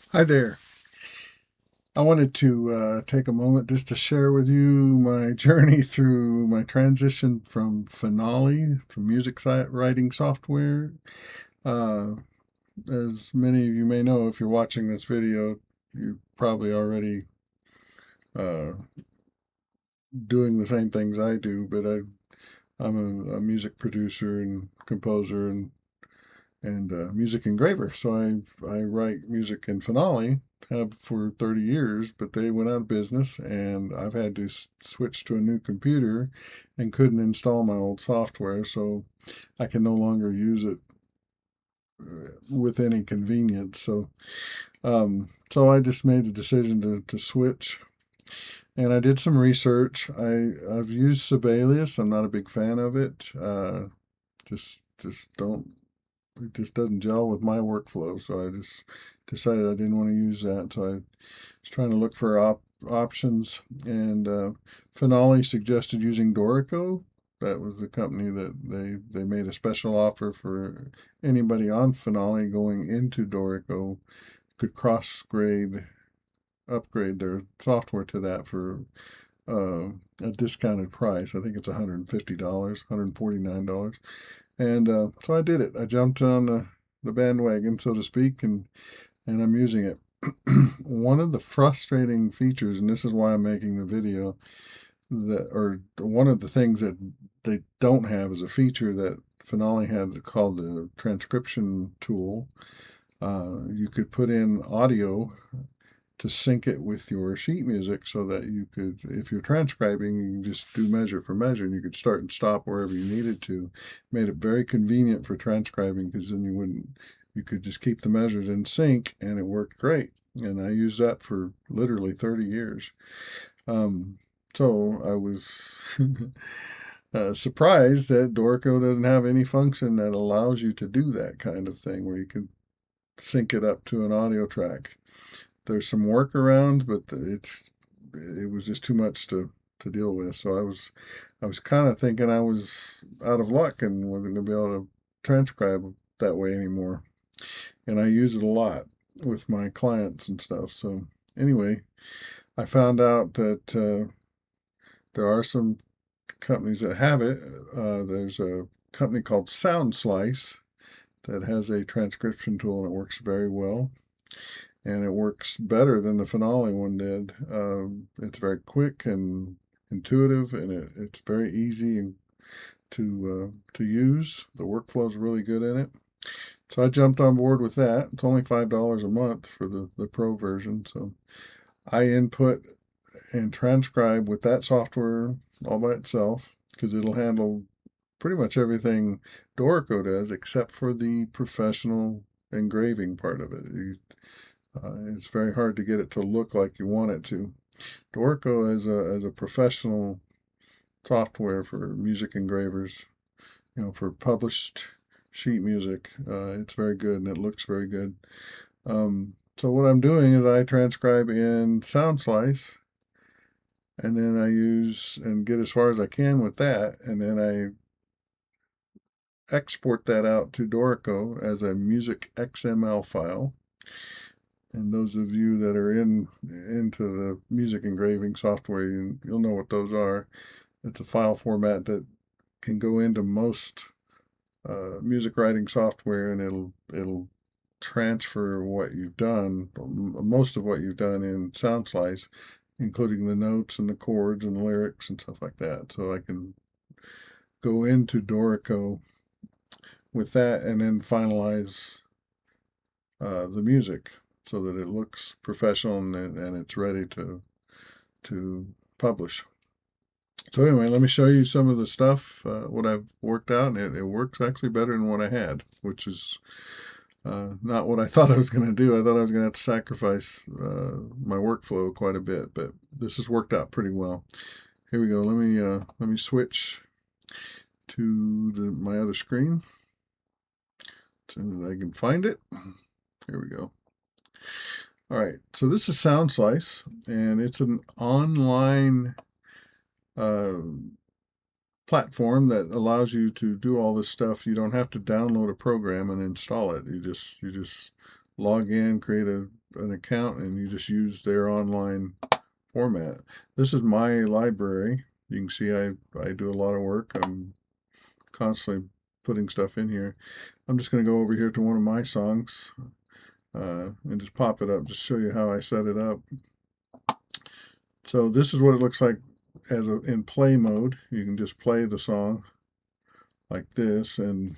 Hi there. I wanted to take a moment just to share with you my journey through my transition from Finale to writing software. Uh, as many of you may know, if you're watching this video, you're probably already uh, doing the same things I do, but I'm a music producer and composer and music engraver. So I write music in Finale, have for 30 years, but they went out of business, and I've had to switch to a new computer and couldn't install my old software, so I can no longer use it with any convenience. So I just made the decision to switch. And I did some research. I've used Sibelius. I'm not a big fan of it. Just don't it just doesn't gel with my workflow. So I just decided I didn't want to use that. So I was trying to look for options, and Finale suggested using Dorico. That was the company that they made a special offer for anybody on Finale going into Dorico could cross grade, upgrade their software to that for a discounted price. I think it's $150, $149. And so I did it. I jumped on the bandwagon, so to speak, and I'm using it. One of the frustrating features, and this is why I'm making the video, or one of the things that they don't have is a feature that Finale had called the transcription tool. You could put in audio to sync it with your sheet music so that you could, if you're transcribing, you can just do measure for measure and you could start and stop wherever you needed to. Made it very convenient for transcribing because then you could just keep the measures in sync and it worked great. And I used that for literally 30 years. Um, so I was surprised that Dorico doesn't have any function that allows you to do that kind of thing where you can sync it up to an audio track. There's some workarounds, but it was just too much to deal with. So I was kind of thinking I was out of luck and wasn't going to be able to transcribe that way anymore. And I use it a lot with my clients and stuff. So anyway, I found out that there are some companies that have it. There's a company called Sound Slice that has a transcription tool and it works very well. And it works better than the Finale one did. It's very quick and intuitive, and it's very easy to use. The workflow is really good in it. So I jumped on board with that. It's only $5 a month for the pro version. So I input and transcribe with that software all by itself because it'll handle pretty much everything Dorico does except for the professional engraving part of it. It's very hard to get it to look like you want it to. Dorico as a professional software for music engravers, for published sheet music, it's very good and it looks very good. So what I'm doing is I transcribe in SoundSlice, and then I use and get as far as I can with that, and then I export that out to Dorico as a music XML file. And those of you that are into the music engraving software, you'll know what those are. It's a file format that can go into most music writing software, and it'll transfer what you've done, most of what you've done in SoundSlice, including the notes and the chords and the lyrics and stuff like that. So I can go into Dorico with that and then finalize the music so that it looks professional and it's ready to publish. So anyway, let me show you some of the stuff, what I've worked out, and it works actually better than what I had, which is not what I thought I was going to do. I thought I was going to have to sacrifice my workflow quite a bit, but this has worked out pretty well. Here we go. Let me switch to my other screen so that I can find it. Here we go. All right, so this is SoundSlice, and it's an online uh, platform that allows you to do all this stuff. You don't have to download a program and install it. You just log in, create an account, and you just use their online format. This is my library. You can see I do a lot of work. I'm constantly putting stuff in here. I'm just going to go over here to one of my songs and just pop it up, just show you how I set it up. So this is what it looks like in play mode. You can just play the song like this, and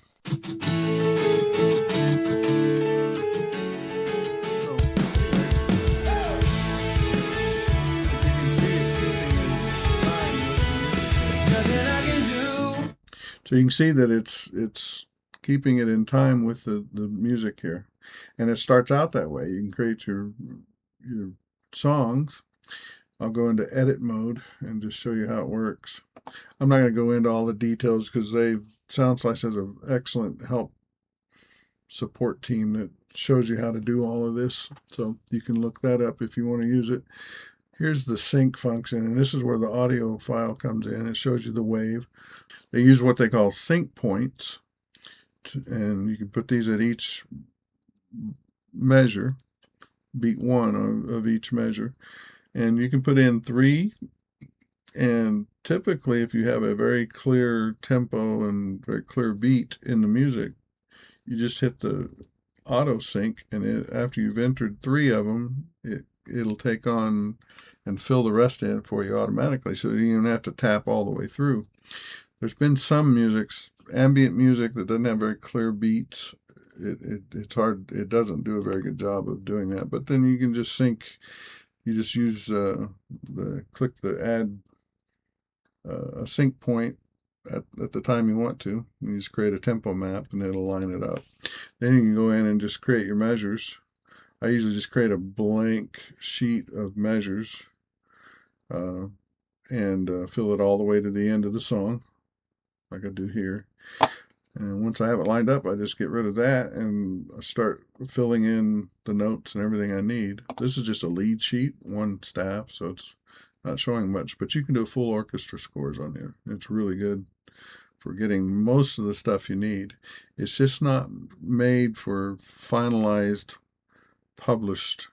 so you can see that it's keeping it in time with the music here. And it starts out that way. You can create your songs. I'll go into edit mode and just show you how it works. I'm not going to go into all the details because SoundSlice has an excellent help support team that shows you how to do all of this. So you can look that up if you want to use it. Here's the sync function, and this is where the audio file comes in. It shows you the wave. They use what they call sync points, and you can put these at each measure, beat one of each measure. And you can put in 3, and typically if you have a very clear tempo and very clear beat in the music, you just hit the auto sync, and after you've entered 3 of them, it'll take on and fill the rest in for you automatically, so you don't have to tap all the way through. There's been some ambient music that doesn't have very clear beats. It's hard. It doesn't do a very good job of doing that. But then you can just sync. You just use click the add a sync point at the time you want to. You just create a tempo map and it'll line it up. Then you can go in and just create your measures. I usually just create a blank sheet of measures and fill it all the way to the end of the song, like I do here. And once I have it lined up, I just get rid of that and start filling in the notes and everything I need. This is just a lead sheet, 1 staff, so it's not showing much, but you can do full orchestra scores on here. It's really good for getting most of the stuff you need. It's just not made for finalized, published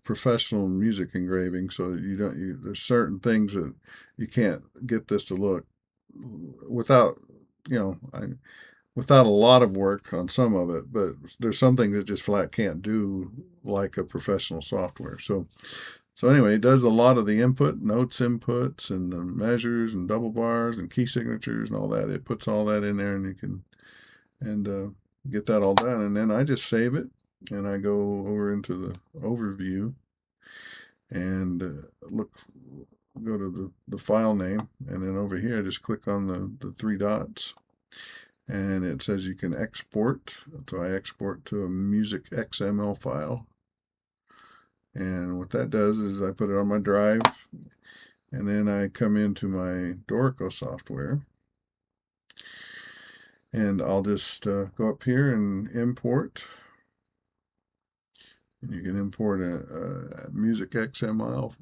professional music engraving, so there's certain things that you can't get this to look without, without a lot of work on some of it, but there's something that just flat can't do like a professional software. So anyway, it does a lot of the notes inputs and the measures and double bars and key signatures and all that. It puts all that in there, and you can get that all done. And then I just save it, and I go over into the overview and go to the file name, and then over here I just click on the 3 dots, and it says you can export. So I export to a music XML file, and what that does is I put it on my drive, and then I come into my Dorico software, and I'll just go up here and import. You can import a music XML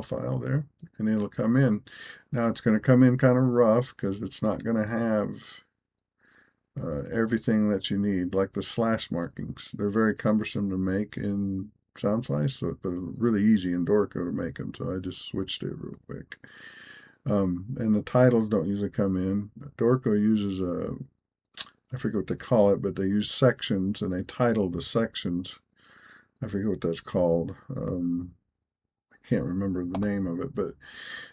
file there, and it'll come in. Now it's going to come in kind of rough because it's not going to have everything that you need, like the slash markings. They're very cumbersome to make in SoundSlice, but really easy in Dorico to make them, so I just switched it real quick. And the titles don't usually come in. Dorico uses I forget what they call it, but they use sections, and they title the sections. I forget what that's called. I can't remember the name of it, but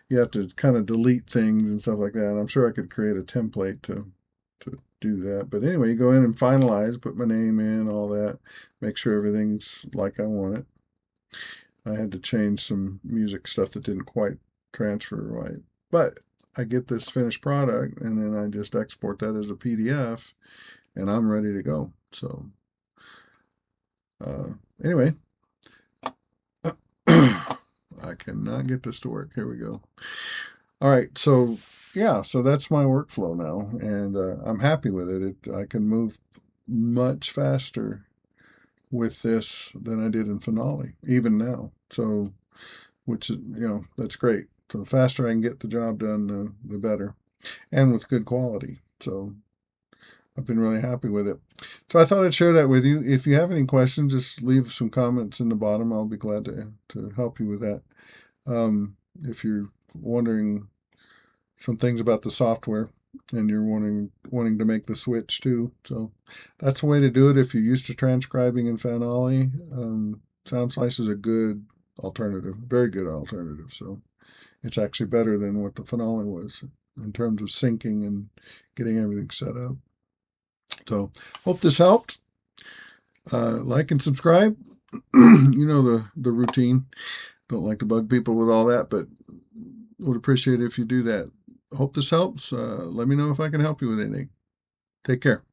you have to kind of delete things and stuff like that. And I'm sure I could create a template to do that. But anyway, you go in and finalize, put my name in, all that, make sure everything's like I want it. I had to change some music stuff that didn't quite transfer right. But I get this finished product, and then I just export that as a PDF, and I'm ready to go. So anyway, I cannot get this to work. Here we go. All right, so yeah, so that's my workflow now, and I'm happy with it. I can move much faster with this than I did in Finale, even now. So, which is, that's great. So the faster I can get the job done, the better, and with good quality. So I've been really happy with it. So I thought I'd share that with you. If you have any questions, just leave some comments in the bottom. I'll be glad to help you with that. If you're wondering some things about the software and you're wanting to make the switch too. So that's the way to do it if you're used to transcribing in Fanali. Sound Slice is a good alternative, very good alternative. So it's actually better than what the Fanali was in terms of syncing and getting everything set up. So hope this helped. Like and subscribe. You know the routine. Don't like to bug people with all that, but would appreciate it if you do that. Hope this helps. Let me know if I can help you with anything. Take care.